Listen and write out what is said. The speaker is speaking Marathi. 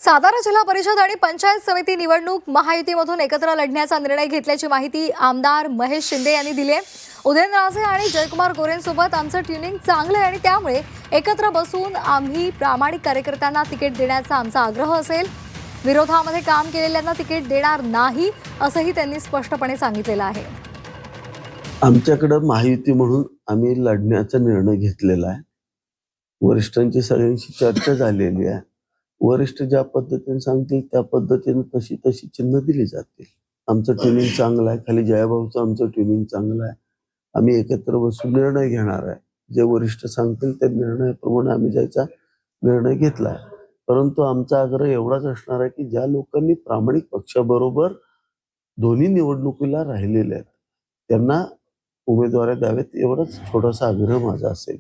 सातारा जिल्हा परिषद आणि पंचायत समिती निवडणूक महायुतीमधून एकत्र लढण्याचा निर्णय घेतल्याची माहिती आमदार महेश शिंदे यांनी दिली आहे। उदयनराजे आणि जयकुमार गोरेंसोबत आमचं ट्युनिंग चांगलं आहे आणि त्यामुळे एकत्र बसून आम्ही प्रामाणिक कार्यकर्त्यांना तिकीट देण्याचा आमचा आग्रह असेल। विरोधामध्ये काम केलेल्यांना तिकीट देणार नाही असंही त्यांनी स्पष्टपणे सांगितलेलं आहे। आमच्याकडे महायुती म्हणून आम्ही लढण्याचा निर्णय घेतलेला आहे। वरिष्ठांची सगळ्यांशी चर्चा झालेली आहे। वरिष्ठ ज्या पद्धतीने सांगतील त्या पद्धतीने तशी चिन्ह दिली जातील। आमचं ट्युनिंग चांगलं आहे, खाली जयाभाऊचं आमचं ट्युनिंग चांगलं आहे। आम्ही एकत्र बसून निर्णय घेणार आहे। जे वरिष्ठ सांगतील त्या निर्णयाप्रमाणे आम्ही जायचा निर्णय घेतला आहे। परंतु आमचा आग्रह एवढाच असणार आहे की ज्या लोकांनी प्रामाणिक पक्षाबरोबर दोन्ही निवडणुकीला राहिलेले आहेत त्यांना उमेदवारी द्यावेत, एवढाच छोटासा आग्रह माझा असेल।